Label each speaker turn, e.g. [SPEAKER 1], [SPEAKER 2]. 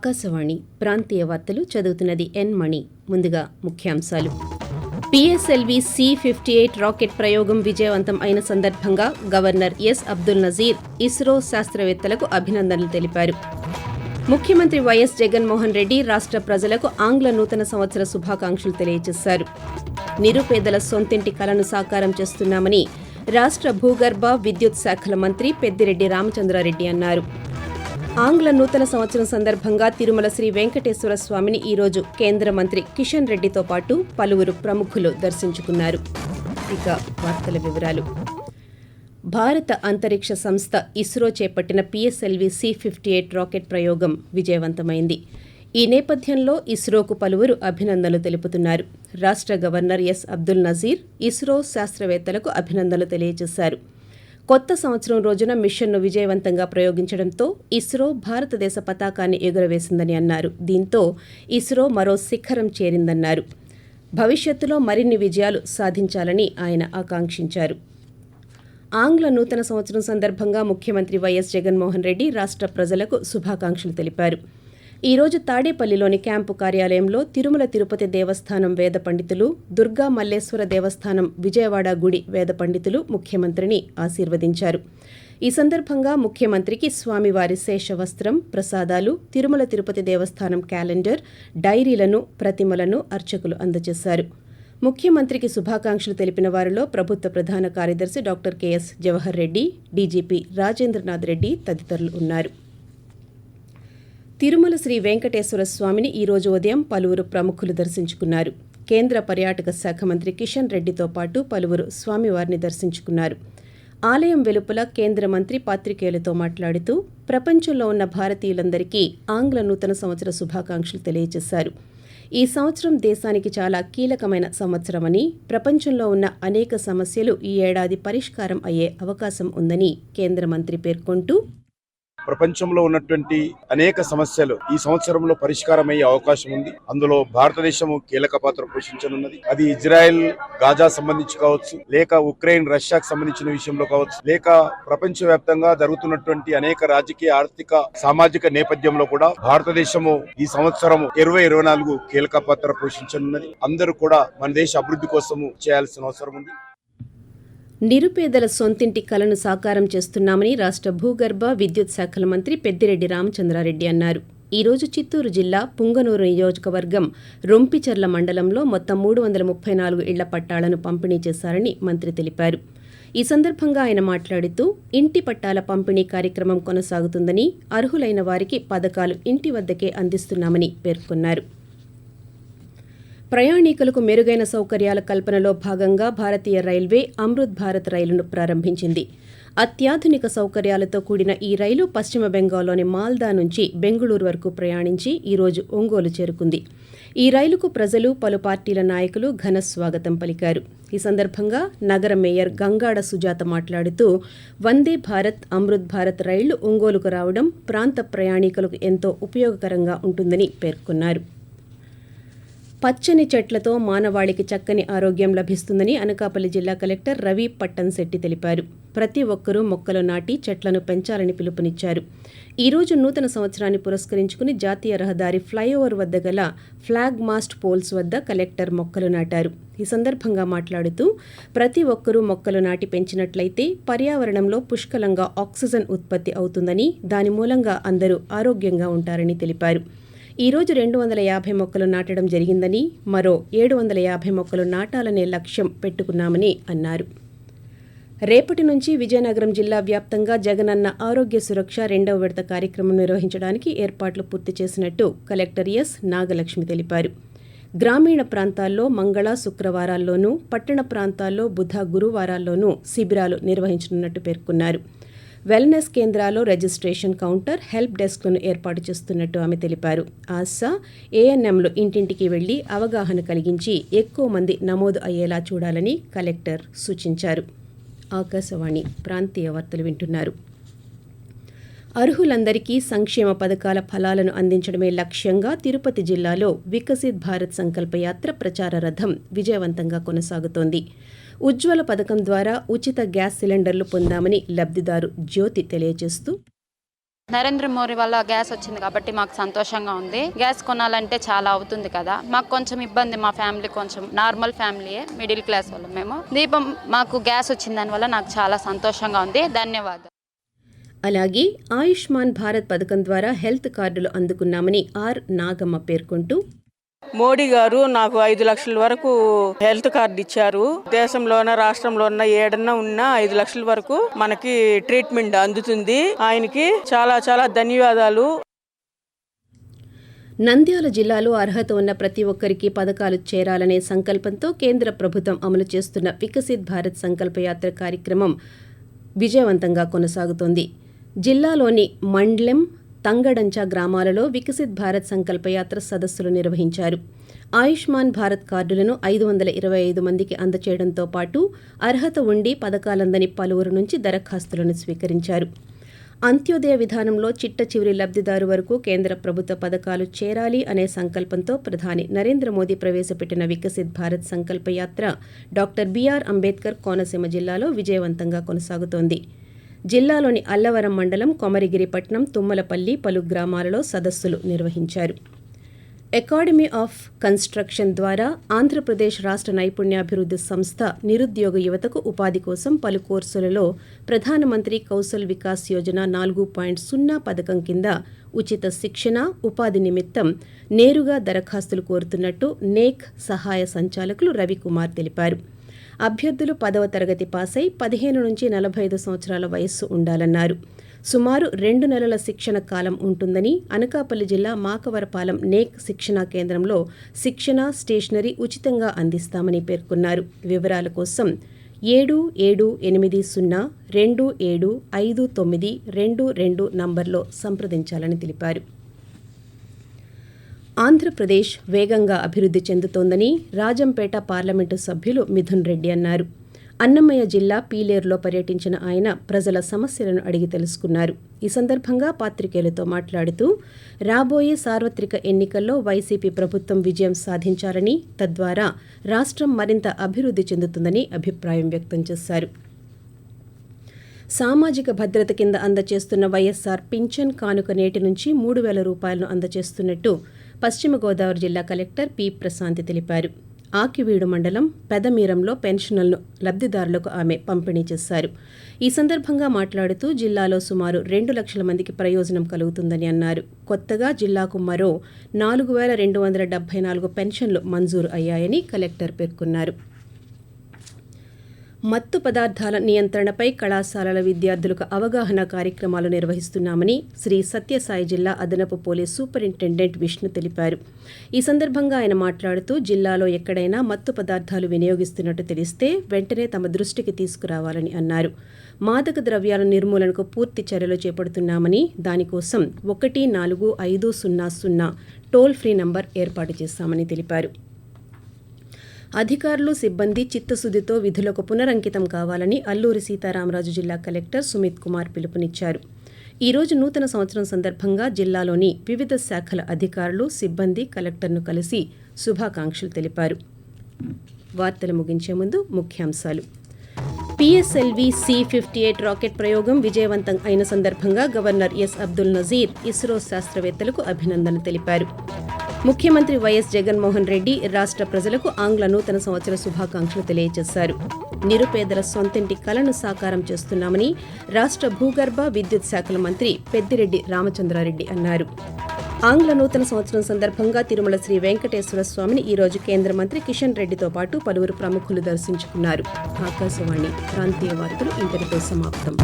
[SPEAKER 1] ఆకాశవాణి ప్రాంతీయ వార్తలు చదువుతున్నది ఎన్ మణి. ముందుగా ముఖ్యాంశాలు. పిఎస్ఎల్వి C-58 రాకెట్ ప్రయోగం విజయవంతం అయిన సందర్భంగా గవర్నర్ ఎస్ అబ్దుల్ నజీర్ ఇస్రో శాస్త్రవేత్తలకు అభినందనలు తెలిపారు. ముఖ్యమంత్రి వైఎస్ జగన్మోహన్ రెడ్డి రాష్ట్ర ప్రజలకు ఆంగ్ల నూతన సంవత్సర శుభాకాంక్షలు తెలియజేశారు. నిరుపేదల సొంతింటి కలను సాకారం చేస్తున్నామని రాష్ట్ర భూగర్భ విద్యుత్ శాఖల మంత్రి పెద్దిరెడ్డి రామచంద్రారెడ్డి అన్నారు. ఆంగ్ల నూతన సంవత్సరం సందర్భంగా తిరుమల శ్రీ వెంకటేశ్వర స్వామిని ఈరోజు కేంద్ర మంత్రి కిషన్ రెడ్డితో పాటు పలువురు ప్రముఖులు దర్శించుకున్నారు. ఇక వార్తల వివరాలు. భారత అంతరిక్ష సంస్థ ఇస్రో చేపట్టిన పిఎస్ఎల్వి C-58 రాకెట్ ప్రయోగం విజయవంతమైంది. ఈ నేపథ్యంలో ఇస్రోకు పలువురు అభినందనలు తెలుపుతున్నారు. రాష్ట్ర గవర్నర్ ఎస్ అబ్దుల్ నజీర్ ఇస్రో శాస్త్రవేత్తలకు అభినందనలు తెలియజేశారు. కొత్త సంవత్సరం రోజున మిషన్ను విజయవంతంగా ప్రయోగించడంతో ఇస్రో భారతదేశ పతాకాన్ని ఎగురవేసిందని అన్నారు. దీంతో ఇస్రో మరో శిఖరం చేరిందన్నారు. భవిష్యత్తులో మరిన్ని విజయాలు సాధించాలని ఆయన ఆకాంక్షించారు. ఆంగ్ల నూతన సంవత్సరం సందర్భంగా ముఖ్యమంత్రి వైఎస్ జగన్మోహన్ రెడ్డి రాష్ట్ర ప్రజలకు శుభాకాంక్షలు తెలిపారు. ఈ రోజు తాడేపల్లిలోని క్యాంపు కార్యాలయంలో తిరుమల తిరుపతి దేవస్థానం వేద పండితులు, దుర్గా మల్లేశ్వర దేవస్థానం విజయవాడ గుడి వేద పండితులు ముఖ్యమంత్రిని ఆశీర్వదించారు. ఈ సందర్భంగా ముఖ్యమంత్రికి స్వామివారి శేషవస్త్రం, ప్రసాదాలు, తిరుమల తిరుపతి దేవస్థానం క్యాలెండర్, డైరీలను, ప్రతిమలను అర్చకులు అందజేశారు. ముఖ్యమంత్రికి శుభాకాంక్షలు తెలిపిన వారిలో ప్రభుత్వ ప్రధాన కార్యదర్శి doctor KS Jawahar Reddy, DGP Rajendranath Reddy తదితరులు ఉన్నారు. తిరుమల శ్రీ వెంకటేశ్వర స్వామిని ఈరోజు ఉదయం పలువురు ప్రముఖులు దర్శించుకున్నారు. కేంద్ర పర్యాటక శాఖ మంత్రి కిషన్ రెడ్డితో పాటు పలువురు స్వామివారిని దర్శించుకున్నారు. ఆలయం వెలుపల కేంద్ర మంత్రి పాత్రికేయులతో మాట్లాడుతూ ప్రపంచంలో ఉన్న భారతీయులందరికీ ఆంగ్ల నూతన సంవత్సర శుభాకాంక్షలు తెలియజేశారు. ఈ సంవత్సరం దేశానికి చాలా కీలకమైన సంవత్సరమని, ప్రపంచంలో ఉన్న అనేక సమస్యలు ఈ ఏడాది పరిష్కారం అయ్యే అవకాశం ఉందని కేంద్ర మంత్రి పేర్కొంటూ,
[SPEAKER 2] ప్రపంచంలో ఉన్నటువంటి అనేక సమస్యలు ఈ సంవత్సరంలో పరిష్కారమయ్యే అవకాశం ఉంది. అందులో భారతదేశం కీలక పాత్ర పోషించనున్నది. అది ఇజ్రాయెల్ గాజా సంబంధించి కావచ్చు, లేక ఉక్రెయిన్ రష్యాకు సంబంధించిన విషయంలో కావచ్చు, లేక ప్రపంచవ్యాప్తంగా జరుగుతున్నటువంటి అనేక రాజకీయ, ఆర్థిక, సామాజిక నేపథ్యంలో కూడా భారతదేశము ఈ సంవత్సరం 2024 కీలక పాత్ర పోషించనున్నది. అందరూ కూడా మన దేశ అభివృద్ధి కోసము చేయాల్సిన అవసరం ఉంది.
[SPEAKER 1] నిరుపేదల సొంతింటి కలను సాకారం చేస్తున్నామని రాష్ట్ర భూగర్భ విద్యుత్ శాఖల మంత్రి పెద్దిరెడ్డి రామచంద్రారెడ్డి అన్నారు. ఈ రోజు చిత్తూరు జిల్లా పుంగనూరు నియోజకవర్గం రొంపిచెర్ల మండలంలో మొత్తం 334 ఇళ్ల పట్టాలను పంపిణీ చేశారని మంత్రి తెలిపారు. ఈ సందర్భంగా ఆయన మాట్లాడుతూ ఇంటి పట్టాల పంపిణీ కార్యక్రమం కొనసాగుతుందని, అర్హులైన వారికి పథకాలు ఇంటి వద్దకే అందిస్తున్నామని పేర్కొన్నారు. ప్రయాణికులకు మెరుగైన సౌకర్యాల కల్పనలో భాగంగా భారతీయ రైల్వే అమృత్ భారత్ రైలును ప్రారంభించింది. అత్యాధునిక సౌకర్యాలతో కూడిన ఈ రైలు పశ్చిమ బెంగాల్లోని మాల్దా నుంచి బెంగళూరు వరకు ప్రయాణించి ఈరోజు ఒంగోలు చేరుకుంది. ఈ రైలుకు ప్రజలు, పలు పార్టీల నాయకులు ఘన స్వాగతం పలికారు. ఈ సందర్భంగా నగర మేయర్ గంగాడ సుజాత మాట్లాడుతూ, వందే భారత్, అమృత్ భారత్ రైళ్లు ఒంగోలుకు రావడం ప్రాంత ప్రయాణికులకు ఎంతో ఉపయోగకరంగా ఉంటుందని పేర్కొన్నారు. పచ్చని చెట్లతో మానవాళికి చక్కని ఆరోగ్యం లభిస్తుందని అనకాపల్లి జిల్లా కలెక్టర్ రవి పట్టన్శెట్టి తెలిపారు. ప్రతి ఒక్కరూ మొక్కలు నాటి చెట్లను పెంచాలని పిలుపునిచ్చారు. ఈ రోజు నూతన సంవత్సరాన్ని పురస్కరించుకుని జాతీయ రహదారి ఫ్లైఓవర్ వద్ద గల ఫ్లాగ్ మాస్ట్ పోల్స్ వద్ద కలెక్టర్ మొక్కలు నాటారు. ఈ సందర్భంగా మాట్లాడుతూ, ప్రతి ఒక్కరూ మొక్కలు నాటి పెంచినట్లయితే పర్యావరణంలో పుష్కలంగా ఆక్సిజన్ ఉత్పత్తి అవుతుందని, దాని మూలంగా అందరూ ఆరోగ్యంగా ఉంటారని తెలిపారు. ఈ రోజు 250 మొక్కలు నాటడం జరిగిందని, మరో 750 మొక్కలు నాటాలనే లక్ష్యం పెట్టుకున్నామని అన్నారు. రేపటి నుంచి విజయనగరం జిల్లా వ్యాప్తంగా జగనన్న ఆరోగ్య సురక్ష 2వ విడత కార్యక్రమం నిర్వహించడానికి ఏర్పాట్లు పూర్తి చేసినట్టు కలెక్టర్ ఎస్ నాగలక్ష్మి తెలిపారు. గ్రామీణ ప్రాంతాల్లో మంగళ, శుక్రవారాల్లోనూ, పట్టణ ప్రాంతాల్లో బుధ, గురువారాల్లోనూ శిబిరాలు నిర్వహించనున్నట్టు పేర్కొన్నారు. వెల్నెస్ కేంద్రాల్లో రిజిస్ట్రేషన్ కౌంటర్, హెల్ప్ డెస్క్లను ఏర్పాటు చేస్తున్నట్టు ఆమె తెలిపారు. ఆశా, ఏఎన్ఎంలు ఇంటింటికి వెళ్లి అవగాహన కలిగించి ఎక్కువ మంది నమోదు అయ్యేలా చూడాలని కలెక్టర్ సూచించారు. ఆకాశవాణి ప్రాంతీయ వార్తలు వింటున్నారు. అర్హులందరికీ సంక్షేమ పథకాల ఫలాలను అందించడమే లక్ష్యంగా తిరుపతి జిల్లాలో వికసిత్ భారత్ సంకల్ప యాత్ర ప్రచార రథం విజయవంతంగా కొనసాగుతోంది. ఉజ్వల పథకం ద్వారా ఉచిత గ్యాస్ సిలిండర్లు పొందామని లబ్ధిదారు జ్యోతి తెలియజేస్తూ,
[SPEAKER 3] నరేంద్ర మోడీ వల్ల గ్యాస్ వచ్చింది కాబట్టి మాకు సంతోషంగా ఉంది. గ్యాస్ కొనాలంటే చాలా అవుతుంది కదా, మాకు కొంచెం ఇబ్బంది. మా ఫ్యామిలీ కొంచెం నార్మల్ ఫ్యామిలీయే, మిడిల్ క్లాస్ వాళ్ళు మేము. దీపం మాకు గ్యాస్ వచ్చిన దానివల్ల నాకు చాలా సంతోషంగా ఉంది. ధన్యవాదాలు.
[SPEAKER 1] అలాగే ఆయుష్మాన్ భారత్ పథకం ద్వారా హెల్త్ కార్డులు అందుకున్నామని ఆర్ నాగమ్మ పేర్కొంటూ,
[SPEAKER 4] మోడీ గారు నాకు 5 లక్షల వరకు హెల్త్ కార్డు ఇచ్చారు. దేశంలోన రాష్ట్రంలో ఏడన్నా ఉన్న 5 లక్షల వరకు మనకి ట్రీట్మెంట్ అందుతుంది. ఆయనకి చాలా చాలా ధన్యవాదాలు.
[SPEAKER 1] నంద్యాల జిల్లాలో అర్హత ఉన్న ప్రతి ఒక్కరికి పథకాలు చేరాలనే సంకల్పంతో కేంద్ర ప్రభుత్వం అమలు చేస్తున్న వికసిత్ భారత్ సంకల్పయాత్ర కార్యక్రమం విజయవంతంగా కొనసాగుతోంది. జిల్లాలోని మండ్లెం, తంగడంచ గ్రామాలలో వికసిత్ భారత్ సంకల్పయాత్ర సదస్సులు నిర్వహించారు. ఆయుష్మాన్ భారత్ కార్డులను 525 మందికి అందచేయడంతో పాటు అర్హత ఉండి పథకాలందని పలువురు నుంచి దరఖాస్తులను స్వీకరించారు. అంత్యోదయ విధానంలో చిట్ట చివరి లబ్ధిదారు వరకు కేంద్ర ప్రభుత్వ పథకాలు చేరాలి అనే సంకల్పంతో ప్రధాని నరేంద్ర మోదీ ప్రవేశపెట్టిన వికసిత్ భారత్ సంకల్పయాత్ర డాక్టర్ బిఆర్ అంబేద్కర్ కోనసీమ జిల్లాలో విజయవంతంగా కొనసాగుతోంది. జిల్లాలోని అల్లవరం మండలం, కొమరిగిరిపట్నం, తుమ్మలపల్లి పలు గ్రామాలలో సదస్సులు నిర్వహించారు. అకాడమీ ఆఫ్ కన్స్ట్రక్షన్ ద్వారా ఆంధ్రప్రదేశ్ రాష్ట్ర నైపుణ్యాభివృద్ధి సంస్థ నిరుద్యోగ యువతకు ఉపాధి కోసం పలు కోర్సులలో ప్రధానమంత్రి కౌశల్ వికాస్ యోజన 4.0 పథకం కింద ఉచిత శిక్షణ, ఉపాధి నిమిత్తం నేరుగా దరఖాస్తులు కోరుతున్నట్టు నేక్ సహాయ సంచాలకులు రవికుమార్ తెలిపారు. అభ్యర్థులు 10వ తరగతి పాసై 15 నుంచి 45 సంవత్సరాల వయస్సు ఉండాలన్నారు. సుమారు 2 నెలల శిక్షణ కాలం ఉంటుందని, అనకాపల్లి జిల్లా మాకవరపాలెం నేక్ శిక్షణా కేంద్రంలో శిక్షణ, స్టేషనరీ ఉచితంగా అందిస్తామని పేర్కొన్నారు. వివరాల కోసం 7780275922 నంబర్లో సంప్రదించాలని తెలిపారు. ఆంధ్రప్రదేశ్ వేగంగా అభివృద్ధి చెందుతోందని రాజంపేట పార్లమెంటు సభ్యులు మిథున్ రెడ్డి అన్నారు. అన్నమయ్య జిల్లా పీలేరులో పర్యటించిన ఆయన ప్రజల సమస్యలను అడిగి తెలుసుకున్నారు. ఈ సందర్భంగా పాత్రికేయులతో మాట్లాడుతూ, రాబోయే సార్వత్రిక ఎన్నికల్లో వైసీపీ ప్రభుత్వం విజయం సాధించాలని, తద్వారా రాష్ట్రం మరింత అభివృద్ధి చెందుతుందని అభిప్రాయం వ్యక్తం చేశారు. సామాజిక భద్రత కింద అందజేస్తున్న వైఎస్ఆర్ పింఛన్ కానుక నేటి నుంచి 3,000 రూపాయలను అందజేస్తున్నట్టు పశ్చిమ గోదావరి జిల్లా కలెక్టర్ పి ప్రశాంతి తెలిపారు. ఆకివీడు మండలం పెదమీరంలో పెన్షన్లను లబ్ధిదారులకు ఆమె పంపిణీ చేశారు. ఈ సందర్భంగా మాట్లాడుతూ, జిల్లాలో సుమారు 2 లక్షల మందికి ప్రయోజనం కలుగుతుందని అన్నారు. కొత్తగా జిల్లాకు మరో 4,274 పెన్షన్లు మంజూరు అయ్యాయని కలెక్టర్ పేర్కొన్నారు. మత్తు పదార్థాల నియంత్రణపై కళాశాలల విద్యార్థులకు అవగాహన కార్యక్రమాలు నిర్వహిస్తున్నామని శ్రీ సత్యసాయి జిల్లా అదనపు పోలీస్ సూపరింటెండెంట్ విష్ణు తెలిపారు. ఈ సందర్భంగా ఆయన మాట్లాడుతూ, జిల్లాలో ఎక్కడైనా మత్తు పదార్థాలు వినియోగిస్తున్నట్టు తెలిస్తే వెంటనే తమ దృష్టికి తీసుకురావాలని అన్నారు. మాదక ద్రవ్యాల నిర్మూలనకు పూర్తి చర్యలు చేపడుతున్నామని, దానికోసం 14500 టోల్ ఫ్రీ నంబర్ ఏర్పాటు చేశామని తెలిపారు. అధికారులు, సిబ్బంది చిత్తశుద్ధితో విధులకు పునరంకితం కావాలని అల్లూరి సీతారామరాజు జిల్లా కలెక్టర్ సుమిత్ కుమార్ పిలుపునిచ్చారు. ఈ రోజు నూతన సంవత్సరం సందర్భంగా జిల్లాలోని వివిధ శాఖల అధికారులు, సిబ్బంది కలెక్టర్ను కలిసి శుభాకాంక్షలు తెలిపారు. వార్తలు ముగించే ముందు ముఖ్యాంశాలు. పిఎస్ఎల్వి C-58 రాకెట్ ప్రయోగం విజయవంతం అయిన సందర్భంగా గవర్నర్ ఎస్ అబ్దుల్ నజీర్ ఇస్రో శాస్త్రవేత్తలకు అభినందనలు తెలిపారు. ముఖ్యమంత్రి వైఎస్ జగన్మోహన్ రెడ్డి రాష్ట్ర ప్రజలకు ఆంగ్ల నూతన సంవత్సర శుభాకాంక్షలు తెలియజేశారు. నిరుపేదల సొంతింటి కలను సాకారం చేస్తున్నామని రాష్ట్ర భూగర్భ, విద్యుత్ శాఖల మంత్రి పెద్దిరెడ్డి రామచంద్రారెడ్డి అన్నారు. ఆంగ్ల నూతన సంవత్సరం సందర్భంగా తిరుమల శ్రీ వెంకటేశ్వర స్వామిని ఈ రోజు కేంద్ర మంత్రి కిషన్ రెడ్డితో పాటు పలువురు ప్రముఖులు దర్శించుకున్నారు. ఆకాశవాణి ప్రాంతీయ వార్తలు ఇంతటితో సమాప్తం.